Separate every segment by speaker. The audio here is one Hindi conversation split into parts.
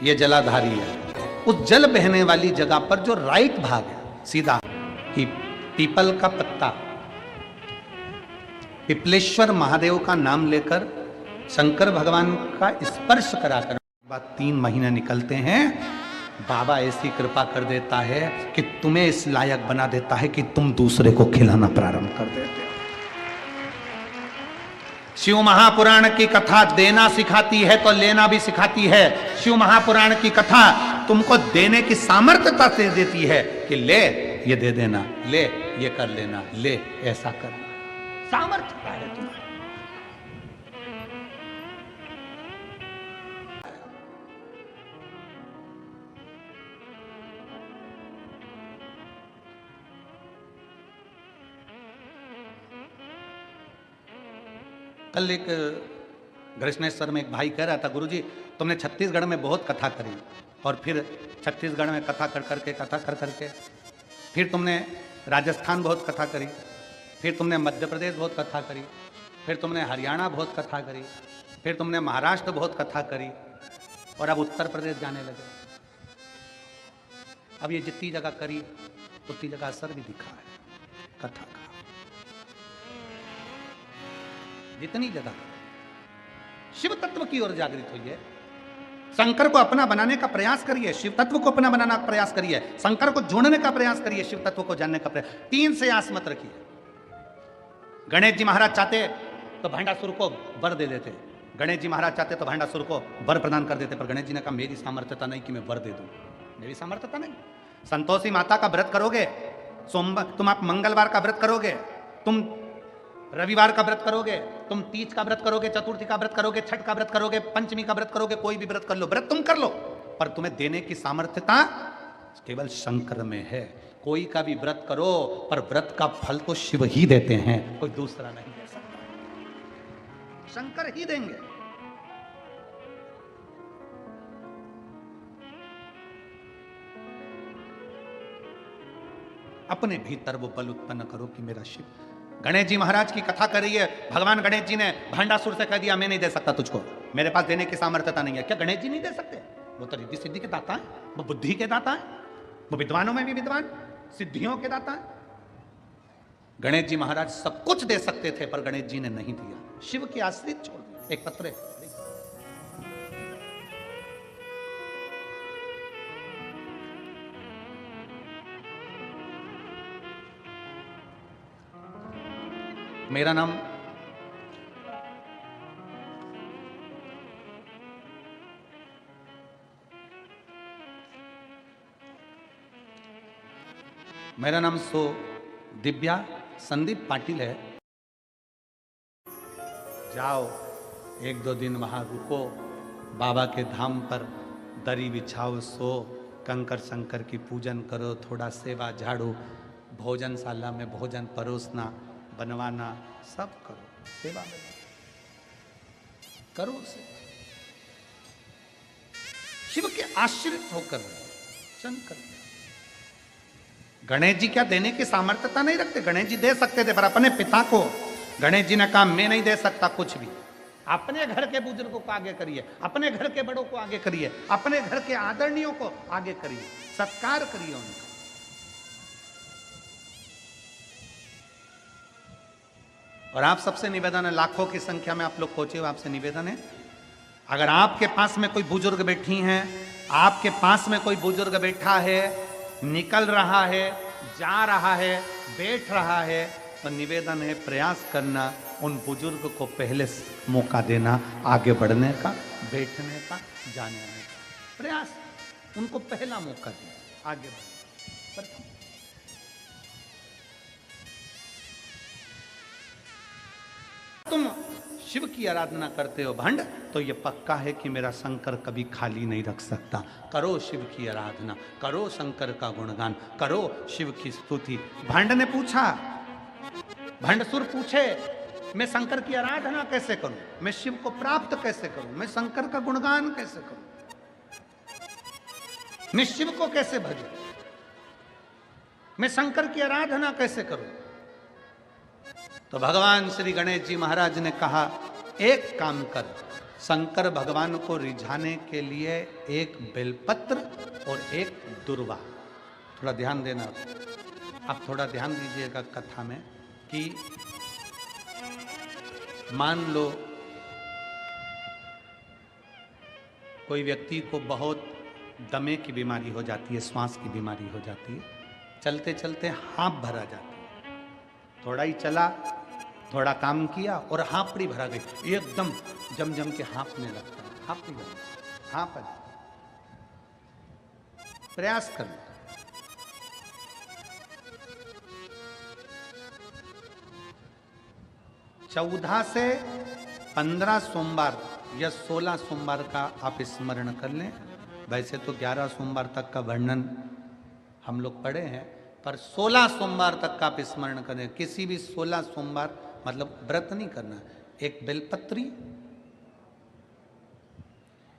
Speaker 1: ये जलाधारी है। उस जल बहने वाली जगह पर जो राइट भाग है सीधा कि पीपल का पत्ता, पिपलेश्वर महादेव का नाम लेकर शंकर भगवान का स्पर्श कराकर बाद 3 महीने निकलते हैं, बाबा ऐसी कृपा कर देता है कि तुम्हें इस लायक बना देता है कि तुम दूसरे को खिलाना प्रारंभ कर देते हो। शिव महापुराण की कथा देना सिखाती है तो लेना भी सिखाती है। शिव महापुराण की कथा तुमको देने की सामर्थ्यता से देती है कि ले ये दे देना, ले ये कर लेना, ले ऐसा करना, सामर्थ्यता है तुम्हारी। कल एक कृष्णेश्वर में एक भाई कह रहा था, गुरुजी तुमने छत्तीसगढ़ में बहुत कथा करी और फिर छत्तीसगढ़ में कथा कर करके फिर तुमने राजस्थान बहुत कथा करी, फिर तुमने मध्य प्रदेश बहुत कथा करी, फिर तुमने हरियाणा बहुत कथा करी, फिर तुमने महाराष्ट्र बहुत कथा करी और अब उत्तर प्रदेश जाने लगे। अब ये जितनी जगह करी उतनी जगह असर भी दिखा है कथा का। जितनी जगह शिव तत्व की ओर जागृत हुई है, शंकर को अपना बनाने का प्रयास करिए, शिव तत्व को अपना बनाने का प्रयास करिए, शंकर को जोड़ने का प्रयास करिए, शिव तत्व को जानने का प्रयास। 3 से आस मत रखिए। गणेश जी महाराज चाहते तो भांडासुर को वर दे देते, गणेश जी महाराज चाहते तो भांडासुर को वर प्रदान कर देते, पर गणेश जी ने कहा मेरी सामर्थ्यता नहीं कि मैं वर दे दूं, मेरी सामर्थ्यता नहीं। संतोषी माता का व्रत करोगे, सोमवार तुम आप मंगलवार का व्रत करोगे, तुम रविवार का व्रत करोगे, तुम तीज का व्रत करोगे, चतुर्थी का व्रत करोगे, छठ का व्रत करोगे, पंचमी का व्रत करोगे, कोई भी व्रत कर लो, व्रत तुम कर लो, पर तुम्हें देने की सामर्थ्यता केवल शंकर में है। कोई का भी व्रत करो पर व्रत का फल तो शिव ही देते हैं, कोई दूसरा नहीं दे सकता, शंकर ही देंगे। अपने भीतर वो बल उत्पन्न करो कि मेरा शिव। गणेश जी महाराज की कथा कर रही है, भगवान गणेश जी ने भांडासुर से कह दिया मैं नहीं दे सकता तुझको, मेरे पास देने की सामर्थ्यता नहीं है। क्या गणेश जी नहीं दे सकते? वो तो रिद्धि सिद्धि के दाता है, वो बुद्धि के दाता है, वो विद्वानों में भी विद्वान, सिद्धियों के दाता है। गणेश जी महाराज सब कुछ दे सकते थे पर गणेश जी ने नहीं दिया, शिव के आश्रित छोड़ दिया। एक पत्र है, मेरा नाम सो दिव्या संदीप पाटिल है। जाओ 1-2 दिन वहां रुको, बाबा के धाम पर दरी बिछाओ, सो कंकर शंकर की पूजन करो, थोड़ा सेवा झाड़ू, भोजनशाला में भोजन परोसना बनवाना सब करो, सेवा में करो से शिव के आश्रित होकर शंकर। गणेश जी क्या देने की सामर्थ्यता नहीं रखते? गणेश जी दे सकते थे पर अपने पिता को गणेश जी ने कहा मैं नहीं दे सकता कुछ भी। अपने घर के बुजुर्गों को आगे करिए, अपने घर के बड़ों को आगे करिए, अपने घर के आदरणीयों को आगे करिए, सत्कार करिए उनका। और आप सबसे निवेदन है, लाखों की संख्या में आप लोग पहुंचे हो, आपसे निवेदन है अगर आपके पास में कोई बुजुर्ग बैठी हैं, आपके पास में कोई बुजुर्ग बैठा है, निकल रहा है, जा रहा है, बैठ रहा है, तो निवेदन है प्रयास करना उन बुजुर्ग को पहले मौका देना, आगे बढ़ने का, बैठने का, जाने आने का प्रयास, उनको पहला मौका देना आगे बढ़ने। तुम शिव की आराधना करते हो भंड, तो ये पक्का है कि मेरा शंकर कभी खाली नहीं रख सकता। करो शिव की आराधना, करो शंकर का गुणगान, करो शिव की स्तुति। भंड ने पूछा, भंडसुर पूछे मैं शंकर की आराधना कैसे करूं, मैं शिव को प्राप्त कैसे करूं, मैं शंकर का गुणगान कैसे करूं, मैं शिव को कैसे भजूं, मैं शंकर की आराधना कैसे करूं? तो भगवान श्री गणेश जी महाराज ने कहा एक काम कर, शंकर भगवान को रिझाने के लिए एक बेलपत्र और एक दुर्वा। थोड़ा ध्यान देना, आप थोड़ा ध्यान दीजिएगा कथा में कि मान लो कोई व्यक्ति को बहुत दमे की बीमारी हो जाती है, श्वास की बीमारी हो जाती है, चलते चलते हाँफ भरा जाती है। थोड़ा ही चला, थोड़ा काम किया और हाँफड़ी भरा गई, एकदम जम जम के हाँफने लगता है। हाँफड़ी भरा, हाँफ प्रयास करना। चौदह से 15 सोमवार या 16 सोमवार का आप स्मरण कर लें। वैसे तो 11 सोमवार तक का वर्णन हम लोग पढ़े हैं, पर 16 सोमवार तक का आप स्मरण करें। किसी भी 16 सोमवार मतलब व्रत नहीं करना। एक बेलपत्री,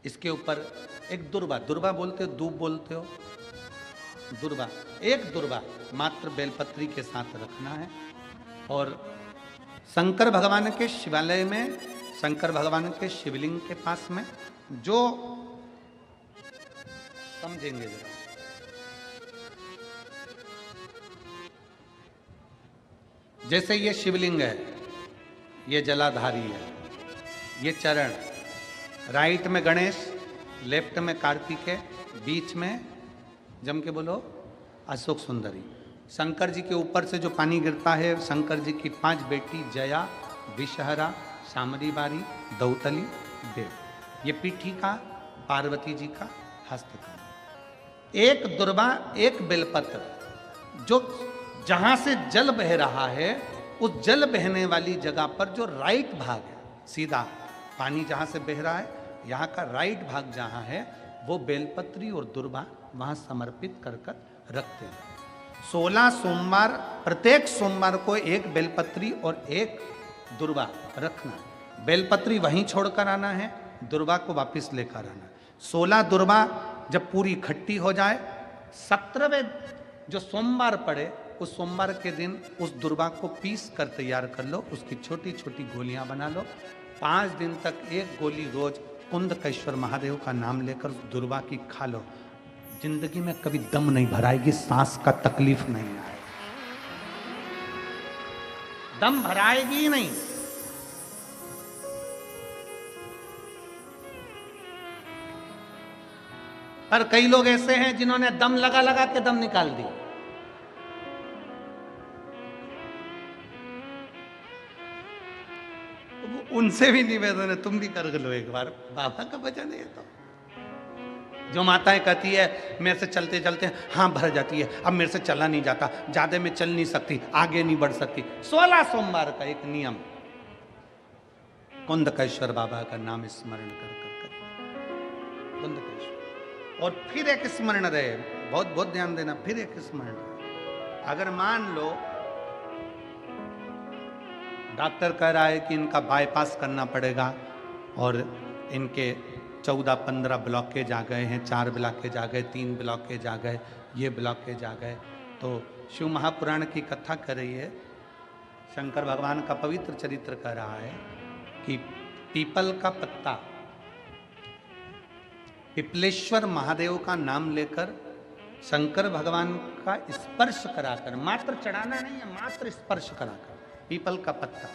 Speaker 1: इसके ऊपर एक दुर्वा, दुर्वा बोलते हो, दूब बोलते हो, दुर्वा, एक दुर्वा मात्र बेलपत्री के साथ रखना है। और शंकर भगवान के शिवालय में, शंकर भगवान के शिवलिंग के पास में, जो समझेंगे जरा, जैसे ये शिवलिंग है, ये जलाधारी है, ये चरण, राइट में गणेश, लेफ्ट में कार्तिकेय, बीच में जम के बोलो अशोक सुंदरी। शंकर जी के ऊपर से जो पानी गिरता है, शंकर जी की 5 बेटी जया, विषहरा, शामरी बारी, दौतली, देव। ये पीठिका पार्वती जी का हस्तकमल। एक दुर्वा, एक बेलपत्र, जो जहां से जल बह रहा है उस जल बहने वाली जगह पर जो राइट भाग है, सीधा पानी जहां से बह रहा है, यहाँ का राइट भाग जहां है, वो बेलपत्री और दुर्वा वहां समर्पित कर कर रखते हैं। 16 सोमवार, प्रत्येक सोमवार को एक बेलपत्री और एक दुर्वा रखना है। बेलपत्री वहीं छोड़कर आना है, दुर्वा को वापस लेकर आना है। 16 दुर्वा जब पूरी इकट्ठी हो जाए, 17वें जो सोमवार पड़े उस सोमवार के दिन उस दुर्वा को पीस कर तैयार कर लो, उसकी छोटी छोटी गोलियां बना लो। 5 दिन तक एक गोली रोज कुंदकेश्वर महादेव का नाम लेकर उस दुर्वा की खा लो। जिंदगी में कभी दम नहीं भराएगी, सांस का तकलीफ नहीं आए, दम भराएगी नहीं। पर कई लोग ऐसे हैं जिन्होंने दम लगा लगा के दम निकाल दी। उनसे भी निवेदन है, तुम भी कर लो एक बार, बाबा का भजन है। तो जो माताएं कहती है मेरे से चलते चलते हाँ भर जाती है, अब मेरे से चला नहीं जाता, ज्यादा में चल नहीं सकती, आगे नहीं बढ़ सकती। 16 सोमवार का एक नियम, कुंदकेश्वर बाबा का नाम स्मरण कर कुंदकेश्वर। और फिर एक स्मरण रहे, बहुत बहुत ध्यान देना, फिर एक स्मरण रहे। अगर मान लो डॉक्टर कह रहा है कि इनका बाईपास करना पड़ेगा और इनके 14-15 ब्लॉकेज आ गए हैं, 4 ब्लॉकेज आ गए, 3 ब्लॉकेज आ गए, ये ब्लॉकेज आ गए, तो शिव महापुराण की कथा कर रही है, शंकर भगवान का पवित्र चरित्र कह रहा है कि पीपल का पत्ता, पिपलेश्वर महादेव का नाम लेकर शंकर भगवान का स्पर्श कराकर, मात्र चढ़ाना नहीं है, मात्र स्पर्श कराकर, पीपल का पत्ता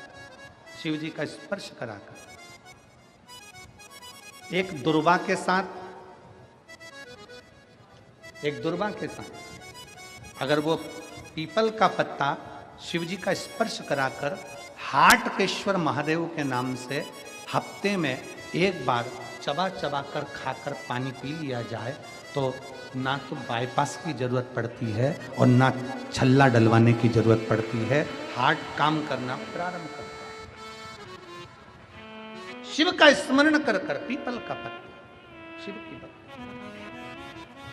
Speaker 1: शिव जी का स्पर्श कराकर, एक दुर्वा के साथ, एक दुर्वा के साथ अगर वो पीपल का पत्ता शिव जी का स्पर्श कराकर हाटकेश्वर महादेव के नाम से हफ्ते में एक बार चबा चबा कर खाकर पानी पी लिया जाए, तो ना तो बाईपास की जरूरत पड़ती है और ना छल्ला डलवाने की जरूरत पड़ती है, हार्ट काम करना प्रारंभ करता है। शिव का स्मरण कर कर, पीपल का पत्ता, शिव की भक्ति,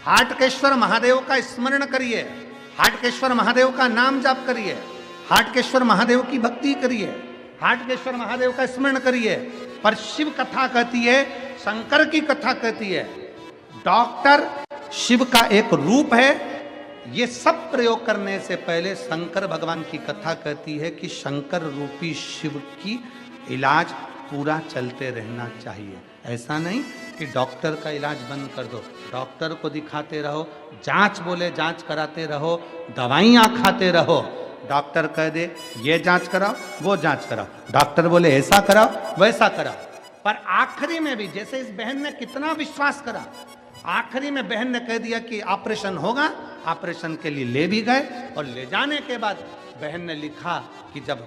Speaker 1: हाटकेश्वर महादेव का स्मरण करिए, हाटकेश्वर महादेव का नाम जाप करिए, हाटकेश्वर महादेव की भक्ति करिए, हाटकेश्वर महादेव का स्मरण करिए। पर शिव कथा कहती है, शंकर की कथा कहती है, डॉक्टर शिव का एक रूप है। ये सब प्रयोग करने से पहले शंकर भगवान की कथा कहती है कि शंकर रूपी शिव की इलाज पूरा चलते रहना चाहिए। ऐसा नहीं कि डॉक्टर का इलाज बंद कर दो, डॉक्टर को दिखाते रहो, जांच बोले जांच कराते रहो, दवाइयाँ खाते रहो। डॉक्टर कह दे ये जांच कराओ, वो जांच कराओ, डॉक्टर बोले ऐसा कराओ वैसा कराओ, पर आखिरी में भी जैसे इस बहन ने कितना विश्वास करा, आखिरी में बहन ने कह दिया कि ऑपरेशन होगा, ऑपरेशन के लिए ले भी गए और ले जाने के बाद बहन ने लिखा कि जब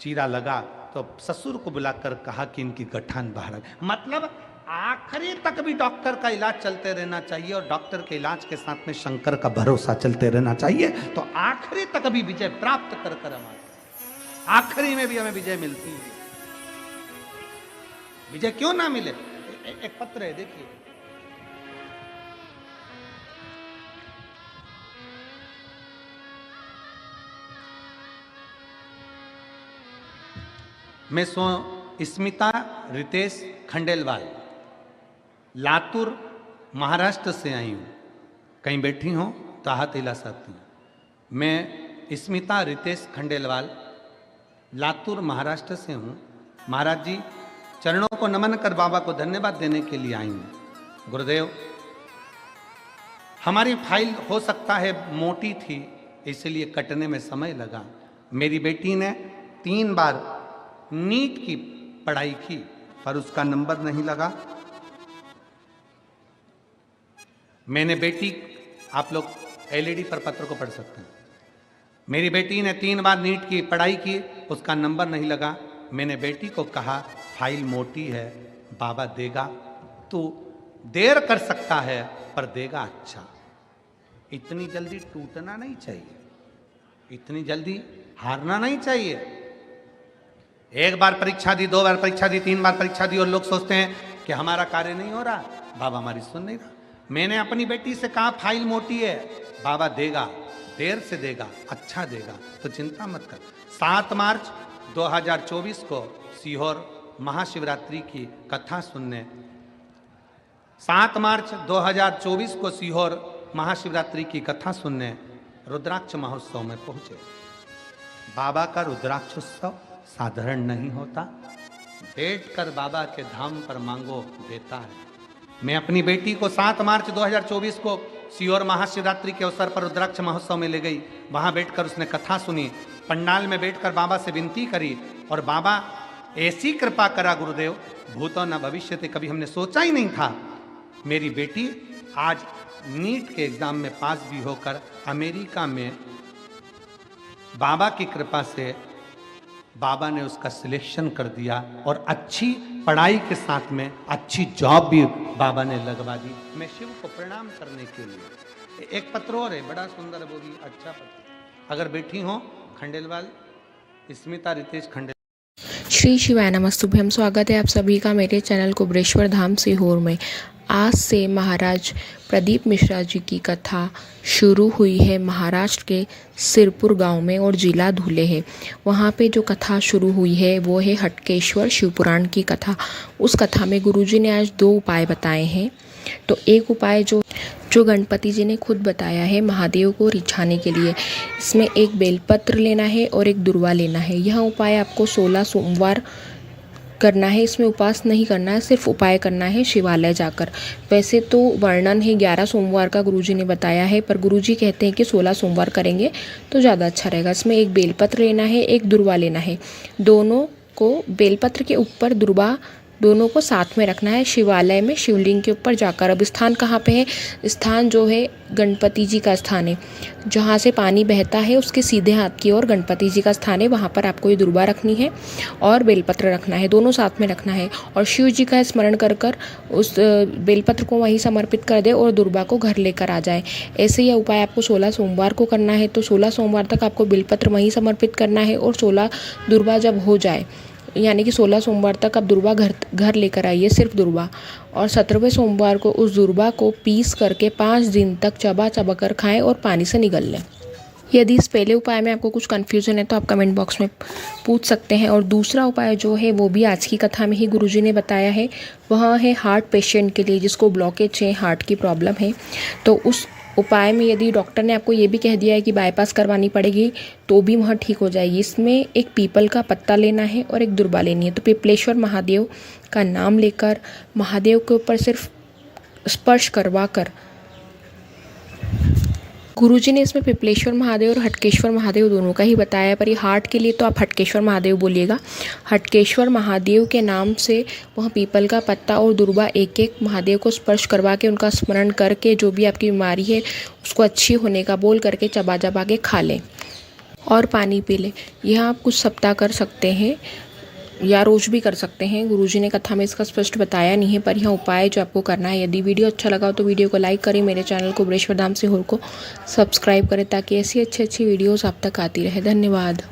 Speaker 1: चीरा लगा तो ससुर को बुलाकर कहा कि इनकी गठान बाहर आ गई। मतलब आखिरी तक भी डॉक्टर का इलाज चलते रहना चाहिए और डॉक्टर के इलाज के साथ में शंकर का भरोसा चलते रहना चाहिए, तो आखिरी तक भी विजय प्राप्त कर कर हमारे आखिरी में भी हमें विजय मिलती है। विजय क्यों ना मिले? एक पत्र है, देखिए। मैं स्मिता रितेश खंडेलवाल लातूर महाराष्ट्र से आई हूँ। कहीं बैठी हो तो हाथ हिला सकती हूँ। मैं स्मिता रितेश खंडेलवाल लातूर महाराष्ट्र से हूँ। महाराज जी चरणों को नमन कर बाबा को धन्यवाद देने के लिए आई हूँ। गुरुदेव, हमारी फाइल हो सकता है मोटी थी, इसलिए कटने में समय लगा। मेरी बेटी ने 3 बार नीट की पढ़ाई की पर उसका नंबर नहीं लगा। मैंने बेटी, आप लोग एलईडी पर पत्र को पढ़ सकते हैं। मेरी बेटी ने 3 बार नीट की पढ़ाई की, उसका नंबर नहीं लगा। मैंने बेटी को कहा फाइल मोटी है, बाबा देगा, तू देर कर सकता है पर देगा अच्छा। इतनी जल्दी टूटना नहीं चाहिए, इतनी जल्दी हारना नहीं चाहिए। एक बार परीक्षा दी, 2 बार परीक्षा दी, 3 बार परीक्षा दी और लोग सोचते हैं कि हमारा कार्य नहीं हो रहा, बाबा हमारी सुन नहीं रहा। मैंने अपनी बेटी से कहा फाइल मोटी है, बाबा देगा, देर से देगा, अच्छा देगा, तो चिंता मत कर। 7 मार्च 2024 को सीहोर महाशिवरात्रि की कथा सुनने, 7 मार्च 2024 को सीहोर महाशिवरात्रि की कथा सुनने रुद्राक्ष महोत्सव में पहुंचे। बाबा का रुद्राक्ष उत्सव साधारण नहीं होता। बैठकर बाबा के धाम पर मांगो, देता है। मैं अपनी बेटी को 7 मार्च 2024 को सीहोर महाशिवरात्रि के अवसर पर रुद्राक्ष महोत्सव में ले गई। वहां बैठकर उसने कथा सुनी, पंडाल में बैठकर बाबा से विनती करी और बाबा ऐसी कृपा करा गुरुदेव, भूतो न भविष्यते, कभी हमने सोचा ही नहीं था। मेरी बेटी आज नीट के एग्जाम में पास भी होकर अमेरिका में बाबा की कृपा से बाबा ने उसका सिलेक्शन कर दिया और अच्छी पढ़ाई के साथ में अच्छी जॉब भी बाबा ने लगवा दी। मैं शिव को प्रणाम करने के लिए। एक पत्र और है, बड़ा सुंदर, वो भी अच्छा पत्र। अगर बैठी हो खंडेलवाल, स्मिता रितेश खंडेलवाल।
Speaker 2: श्री शिवाय नमस्तुभ्यम। स्वागत है आप सभी का मेरे चैनल कुबरेश्वर धाम सीहोर में। आज से महाराज प्रदीप मिश्रा जी की कथा शुरू हुई है महाराष्ट्र के सिरपुर गांव में और जिला धुले है। वहाँ पे जो कथा शुरू हुई है वो है हटकेश्वर शिवपुराण की कथा। उस कथा में गुरुजी ने आज 2 उपाय बताए हैं। तो एक उपाय जो गणपति जी ने खुद बताया है महादेव को रिझाने के लिए, इसमें एक बेलपत्र लेना है और एक दुर्वा लेना है। यह उपाय आपको 16 सोमवार करना है। इसमें उपवास नहीं करना है, सिर्फ उपाय करना है शिवालय जाकर। वैसे तो वर्णन है 11 सोमवार का गुरुजी ने बताया है, पर गुरुजी कहते हैं कि 16 सोमवार करेंगे तो ज़्यादा अच्छा रहेगा। इसमें एक बेलपत्र लेना है, एक दुर्वा लेना है। दोनों को बेलपत्र के ऊपर दुर्वा दोनों को साथ में रखना है शिवालय में शिवलिंग के ऊपर जाकर। अब स्थान कहाँ पे है? स्थान जो है गणपति जी का स्थान है। जहाँ से पानी बहता है उसके सीधे हाथ की ओर गणपति जी का स्थान है। वहाँ पर आपको ये दुर्वा रखनी है और बेलपत्र रखना है, दोनों साथ में रखना है। और शिव जी का स्मरण कर कर उस बेलपत्र को वहीं समर्पित कर दे और दुर्वा को घर लेकर आ जाए। ऐसे यह उपाय आपको 16 सोमवार को करना है। तो 16 सोमवार तक आपको बेलपत्र वहीं समर्पित करना है और 16 दुर्वा जब हो जाए, यानी कि 16 सोमवार तक आप दुर्वा घर लेकर आइए, सिर्फ दुर्वा। और 17वें सोमवार को उस दुर्वा को पीस करके 5 दिन तक चबा कर खाएं और पानी से निगल लें। यदि इस पहले उपाय में आपको कुछ कन्फ्यूजन है तो आप कमेंट बॉक्स में पूछ सकते हैं। और दूसरा उपाय जो है वो भी आज की कथा में ही गुरुजी ने बताया है। वह है हार्ट पेशेंट के लिए जिसको ब्लॉकेज है, हार्ट की प्रॉब्लम है। तो उस उपाय में यदि डॉक्टर ने आपको ये भी कह दिया है कि बाईपास करवानी पड़ेगी तो भी वहाँ ठीक हो जाएगी। इसमें एक पीपल का पत्ता लेना है और एक दुर्बा लेनी है। तो पिपलेश्वर महादेव का नाम लेकर महादेव के ऊपर सिर्फ स्पर्श करवा कर, गुरुजी ने इसमें पिपलेश्वर महादेव और हटकेश्वर महादेव दोनों का ही बताया है, पर ये हार्ट के लिए तो आप हटकेश्वर महादेव बोलिएगा। हटकेश्वर महादेव के नाम से वहाँ पीपल का पत्ता और दुर्बा एक एक महादेव को स्पर्श करवा के उनका स्मरण करके जो भी आपकी बीमारी है उसको अच्छी होने का बोल करके चबा चबा के खा लें और पानी पी लें। यह आप कुछ सप्ताह कर सकते हैं या रोज़ भी कर सकते हैं। गुरुजी ने कथा में इसका स्पष्ट बताया नहीं है, पर यह उपाय जो आपको करना है। यदि वीडियो अच्छा लगा हो तो वीडियो को लाइक करें, मेरे चैनल को बृहस्पति धाम सिहोर को सब्सक्राइब करें ताकि ऐसी अच्छी वीडियोस आप तक आती रहे। धन्यवाद।